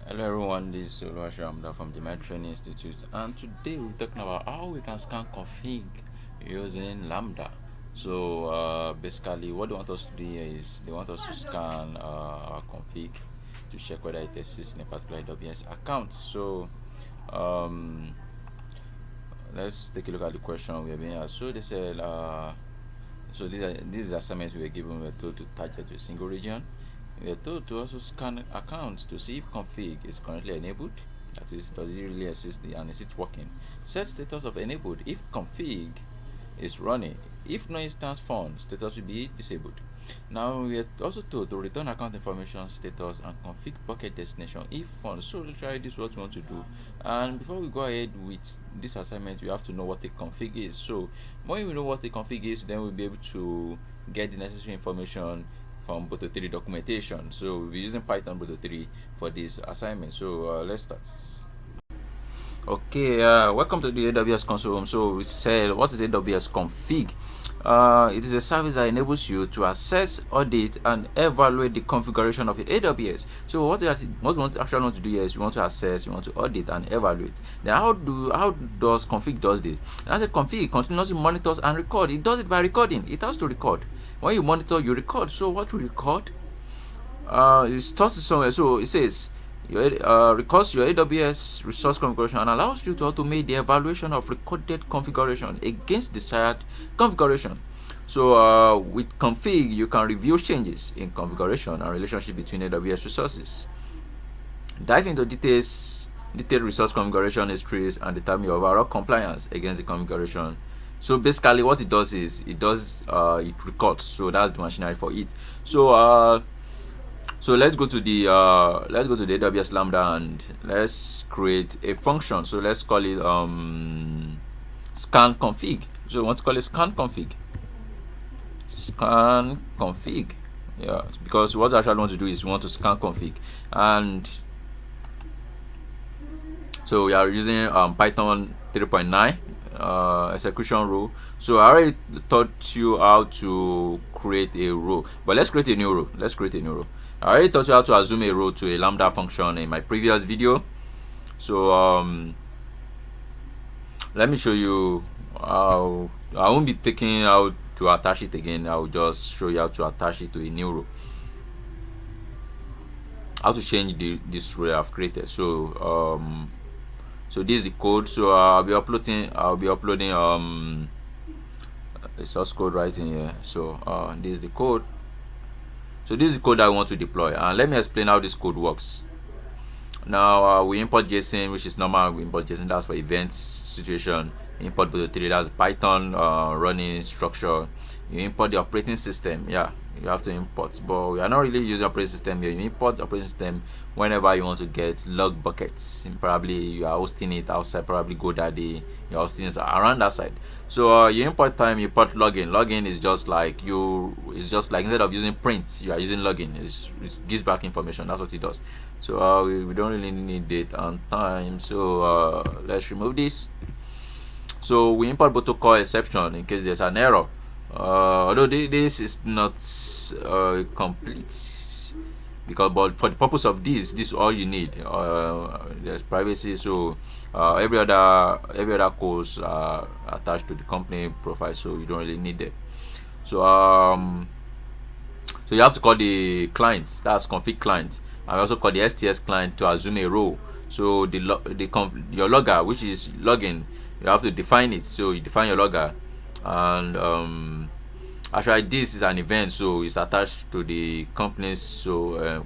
Hello everyone, this is Oluwaseun Amuda from the Training Institute, and today we're talking about how we can scan config using LAMBDA. So basically what they want us to do here is they want us to scan our config to check whether it exists in a particular AWS account. So let's take a look at the question we are being asked. So they said this is assignment we were given. We were told to target to a single region. We are told to also scan accounts to see if config is currently enabled. That is, does it really exist and is it working? Set status of enabled if config is running. If no instance found, status will be disabled. Now we are also told to return account information status and config bucket destination if found. So literally this is what we want to do. And before we go ahead with this assignment, we have to know what a config is. So when we know what a config is, then we'll be able to get the necessary information from Boto 3 documentation. So we'll be using Python Boto 3 for this assignment. So let's start. Okay, welcome to the AWS console room. So we said, what is AWS Config? It is a service that enables you to access, audit, and evaluate the configuration of your AWS. So what we actually want to do here is you want to access, you want to audit, and evaluate. Then how does config does this? And as a config continuously monitors and record. It does it by recording. It has to record. When you monitor, you record. So what you record? It stores it somewhere. So it says records your AWS resource configuration and allows you to automate the evaluation of recorded configuration against desired configuration. So with config, you can review changes in configuration and relationship between AWS resources. Dive into detailed resource configuration histories and determine your overall compliance against the configuration. So basically what it does is it records. So that's the machinery for it. So let's go to the AWS Lambda and let's create a function. So let's call it scan config. So we want to call it scan config. Scan config. Yeah, because what I actually want to do is we want to scan config, and so we are using Python 3.9 execution row. So I already taught you how to create a row, but let's create a new row. I already taught you how to assume a row to a lambda function in my previous video. So let me show you how. I won't be taking how to attach it again. I will just show you how to attach it to a new row, how to change this row I've created. So so this is the code. So I'll be uploading a source code right in here. So this is the code. So this is the code I want to deploy, and let me explain how this code works. Now we import JSON, which is normal. We import JSON, that's for events situation. Import Boto 3, that's Python running structure. You import the operating system. Yeah, you have to import, but we are not really using operating system here. You import the operating system whenever you want to get log buckets, and probably you are hosting it outside, probably GoDaddy, you're hosting it around that side. So you import time, you import login. Login is just like instead of using print, you are using login. It gives back information. That's what it does. So we don't really need date and time. So let's remove this. So we import protocol exception in case there's an error. Although this is not complete, but for the purpose of this is all you need. There's privacy, so every other codes are attached to the company profile, so you don't really need it. So so you have to call the client, that's config client, and also call the STS client to assume a row. So your logger, which is login, you have to define it. So you define your logger, and actually this is an event, so it's attached to the company's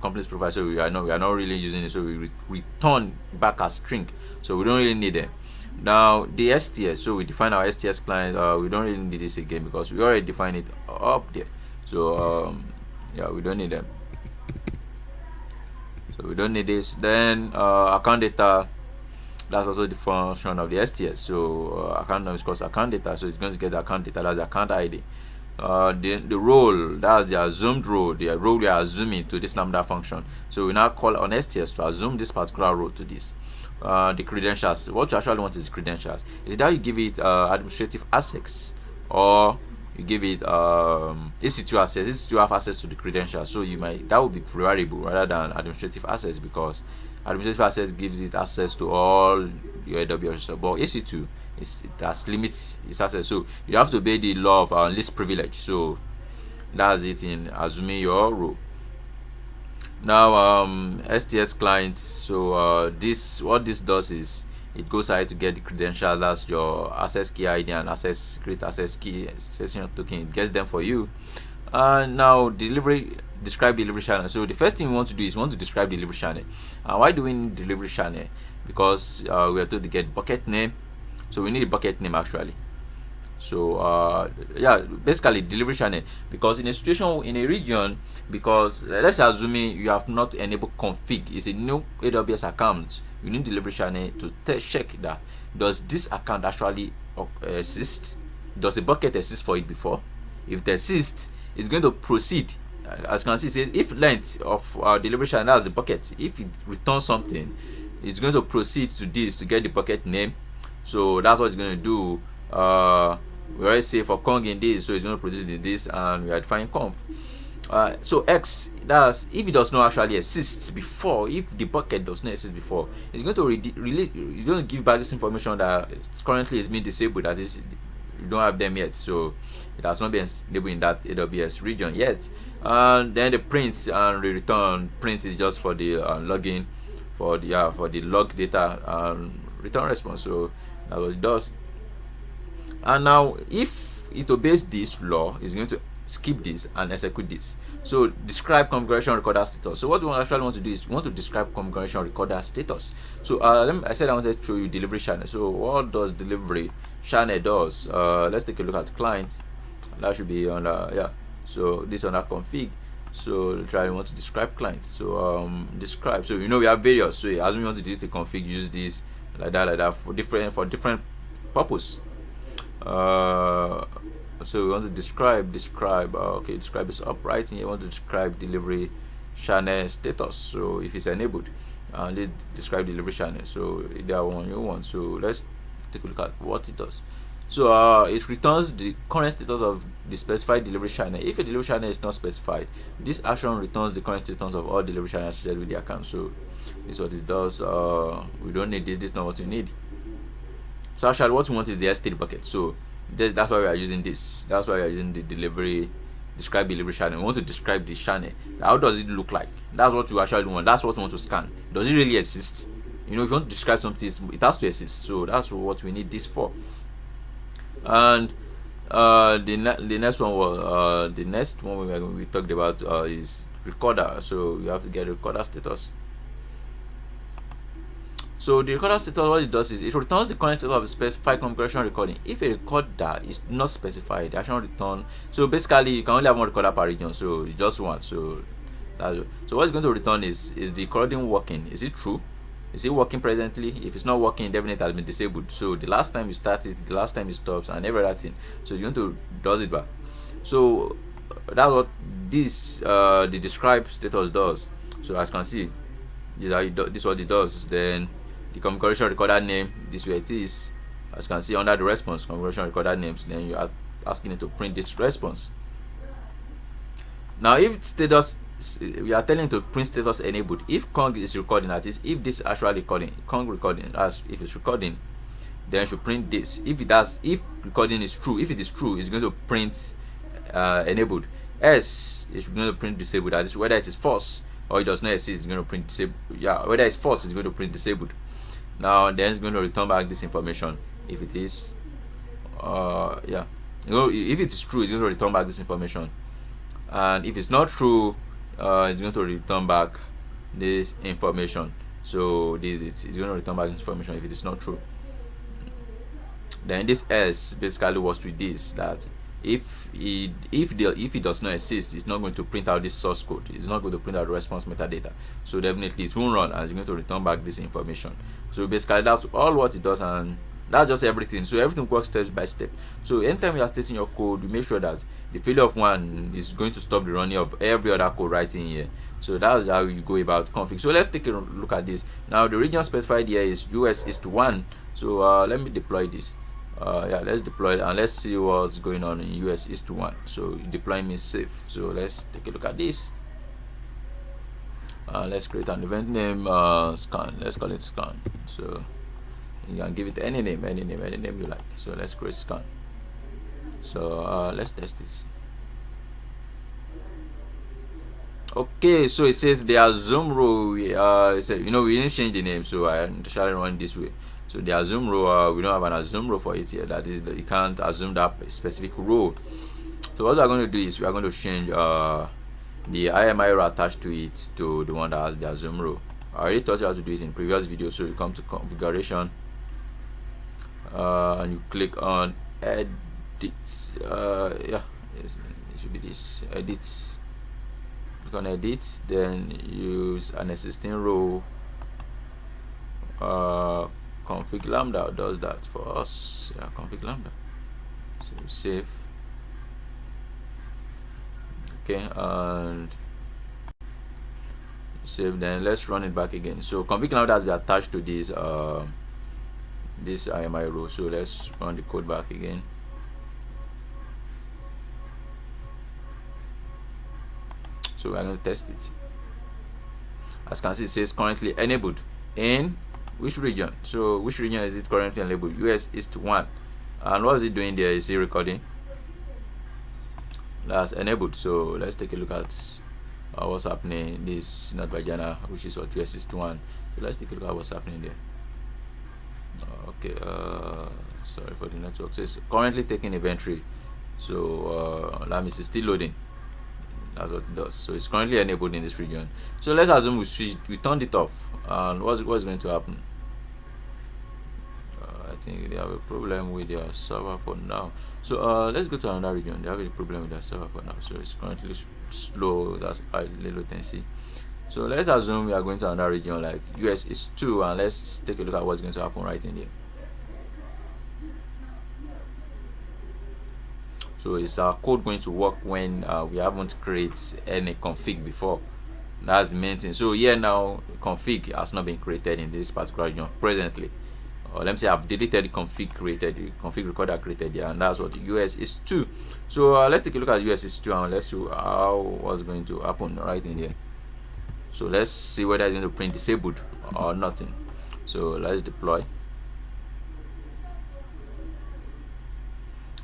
company's profile. So we are not really using it, so we return back as string, so we don't really need it. Now the STS, so we define our STS client. We don't really need this again because we already defined it up there. So yeah, we don't need them. So we don't need this. Then account data, that's also the function of the STS. So account name is called account data, so it's going to get the account data, that's the account ID. The role, that's the assumed role, the role we are assuming to this lambda function. So we now call on STS to assume this particular role to this. The credentials, what you actually want is the credentials. Is that you give it administrative access, or you give it EC2 access. EC2 have access to the credentials, so that would be variable rather than administrative access, because Administrative access gives it access to all your AWS, but EC2 it has limits its access, so you have to obey the law of least privilege. So that's it in assuming your role. Now STS clients, so this what this does is it goes ahead to get the credentials, that's your access key ID and access create access key session token. It gets them for you. Now describe delivery channel. So the first thing we want to do is we want to describe delivery channel. Why do we need delivery channel? Because we are told to get bucket name, so we need a bucket name actually. So yeah, basically delivery channel, because in a situation in a region, because let's assume you have not enabled config, it's a new AWS account, you need delivery channel to check that does this account actually exist, does a bucket exist for it before. If it exists, it's going to proceed. As you can see, it says if length of our delivery channel, that's the bucket, if it returns something, it's going to proceed to this to get the bucket name. So that's what it's going to do. We already say for Kong in this, so it's going to produce this, and we are defining conf. So X, that's if it does not actually exist before, if the bucket does not exist before, it's going to it's going to give back this information that currently is being disabled, that is you don't have them yet, so it has not been enabled in that AWS region yet. And then the print and the return, print is just for the login, for the log data and return response. So that's what it does. And now if it obeys this law, it's going to skip this and execute this. So describe configuration recorder status. So what we actually want to do is we want to describe configuration recorder status. So I said I wanted to show you delivery channel. So what does delivery channel does? Let's take a look at the client. That should be on yeah. So this on our config. So try want to describe clients. So describe. So we have various. So as we want to delete the config, use this like that for different purpose. So we want to describe okay, describe is upright, and you want to describe delivery channel status. So if it's enabled, and let's describe delivery channel. So that one you want. So let's take a look at what it does. So it returns the current status of the specified delivery channel. If a delivery channel is not specified, this action returns the current status of all delivery channels associated with the account. So this is what it does. We don't need this is not what we need. So actually what we want is the S3 bucket. So that's why we are using this. That's why we are using the describe delivery channel. We want to describe the channel. How does it look like? That's what you actually want. That's what we want to scan. Does it really exist? If you want to describe something, it has to exist. So that's what we need this for. And the next one was the next one we talked about is recorder. So you have to get recorder status. So the recorder status, what it does is it returns the current status of the specified configuration recording. If a recorder is not specified, the action return. So basically, you can only have one recorder per region. So it's just one. So so what it's going to return is the recording working? Is it true? Is it working presently? If it's not working, definitely it has been disabled. So the last time you start it, the last time it stops, and every other thing. So it's going to does it back. So that's what this the describe status does. So as you can see, this is what it does. Then the configuration recorder name, this way it is. As you can see under the response, configuration recorder names, then you are asking it to print this response. Now if status, we are telling it to print status enabled. If Kong is recording, that is, if this is actually recording, Kong recording, as if it's recording, then it should print this. If recording is true, if it is true, it's going to print enabled. Else it's going to print disabled. That is, whether it is false or it does not exist, it's going to print disabled. Yeah, whether it's false, it's going to print disabled. Now then it's going to return back this information. If it is yeah, if it is true, it's going to return back this information. And if it's not true, it's going to return back this information. So it's going to return back this information if it is not true. Then this else basically was with this, that if it does not exist, it's not going to print out this source code. It's not going to print out the response metadata. So definitely it won't run, and it's going to return back this information. So basically that's all what it does, and that's just everything. So everything works step by step. So anytime you are stating your code, you make sure that the failure of one is going to stop the running of every other code right in here. So that's how you go about config. So let's take a look at this. Now the region specified here is US is to 1. So let me deploy this. Yeah, let's deploy it and let's see what's going on in US is to 1. So deploying is safe. So let's take a look at this. Let's create an event name, scan. Let's call it scan. So you can give it any name you like. So let's create scan. So let's test this. Okay, so it says the assume row. It said, we didn't change the name, so I initially run this way. So the assume row, we don't have an assume row for it here. That is, you can't assume that specific row. So what we are going to do is we are going to change the IMI row attached to it to the one that has the assume row. I already taught you how to do it in previous video. So you come to configuration and you click on edit. Yeah, it should be this edits. Click on edit, then use an existing row. Config LAMBDA does that for us. Yeah, config LAMBDA. So save. Okay, and save. Then let's run it back again. So config LAMBDA has been attached to this this IMI row. So let's run the code back again. So we're going to test it. As you can see, it says currently enabled in which region. So which region is it currently enabled? US East 1. And what is it doing there? Is it recording? That's enabled. So let's take a look at what's happening. This not Vagina, which is what US East 1. So let's take a look at what's happening there. Okay, sorry for the network. So it's currently taking inventory. So let me see, still loading. That's what it does. So it's currently enabled in this region. So let's assume we turned it off. And what's going to happen? I think they have a problem with their server for now. So let's go to another region. They have a problem with their server for now. So it's currently slow. That's high latency. So let's assume we are going to another region like US is 2, and let's take a look at what's going to happen right in here. So is our code going to work when we haven't created any config before? That's the main thing. So here now, config has not been created in this particular region presently. Or let me say I've deleted the config created, the config recorder created here, and that's what the US is 2. So let's take a look at US is 2 and let's see what's going to happen right in here. So let's see whether it's going to print disabled or nothing. So let's deploy.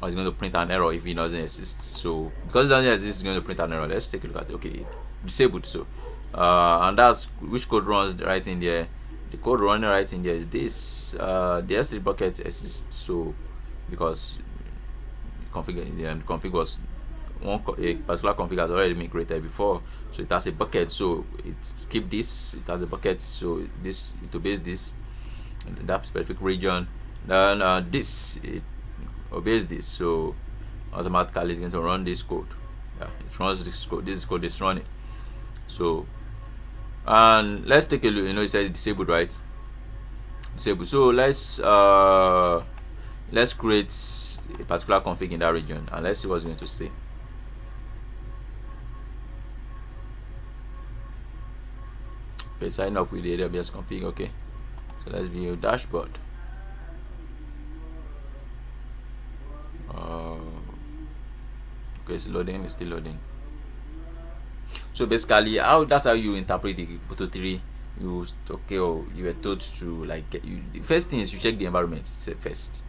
Or it's going to print an error if it doesn't exist. So because it doesn't exist, it's going to print an error. Let's take a look at it. Okay, disabled. So and that's which code runs right in there. The code running right in there is this. The S3 bucket exists. So because config was a particular config has already been created before, so it has a bucket. So it skip this. It has a bucket. So this it obeys this in that specific region. Then this it obeys this, so automatically it's going to run this code. Yeah, it runs this code. This code is running. So and let's take a look. It says disabled, right? Disabled. So let's create a particular config in that region and let's see what's going to say. Okay, sign up with the AWS config. Okay, so let's view dashboard. Okay, it's loading. It's still loading. So basically, that's how you interpret the Photo 3. You were told to the first thing is you check the environment first.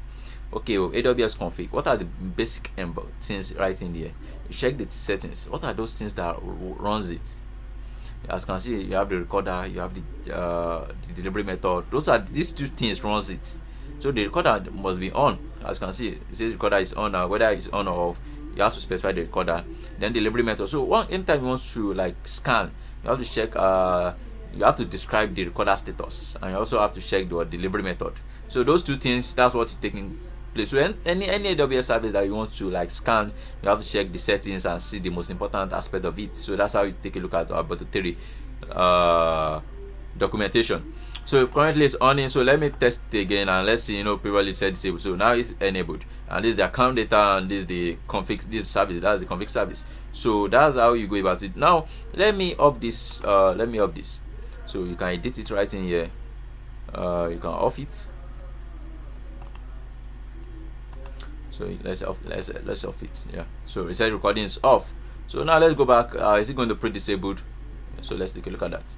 Okay, AWS config. What are the basic things right in there? You check the settings. What are those things that runs it? As you can see, you have the recorder, you have the delivery method. These two things runs it. So the recorder must be on. As you can see, it says recorder is on. Whether it's on or off, you have to specify the recorder. Then delivery method. So anytime you want to scan, you have to check. You have to describe the recorder status, and you also have to check the delivery method. So those two things, that's what's taking place. So any AWS service that you want to scan, you have to check the settings and see the most important aspect of it. So that's how you take a look at our Photo 3 documentation. So currently it's on. So let me test it again and let's see. Previously it said disabled, so now it's enabled, and this is the account data and this is the config. This service, that's the config service. So that's how you go about it. Now let me up this. So you can edit it right in here. You can off it. So let's off it. Yeah. So it said recording is off. So now let's go back. Is it going to print disabled? So let's take a look at that.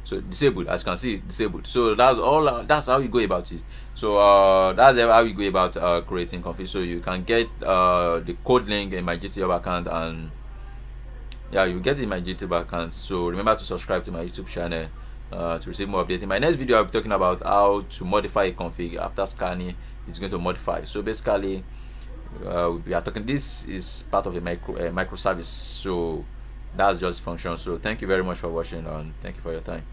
So disabled, as you can see, disabled. So that's all. That's how you go about it. So that's how you go about creating config. So you can get the code link in my GitHub account, and yeah, you get it in my GitHub account. So remember to subscribe to my YouTube channel to receive more updates. In my next video, I'll be talking about how to modify a config after scanning. It's going to modify. So basically, we are talking. This is part of a microservice. So that's just function. So thank you very much for watching, and thank you for your time.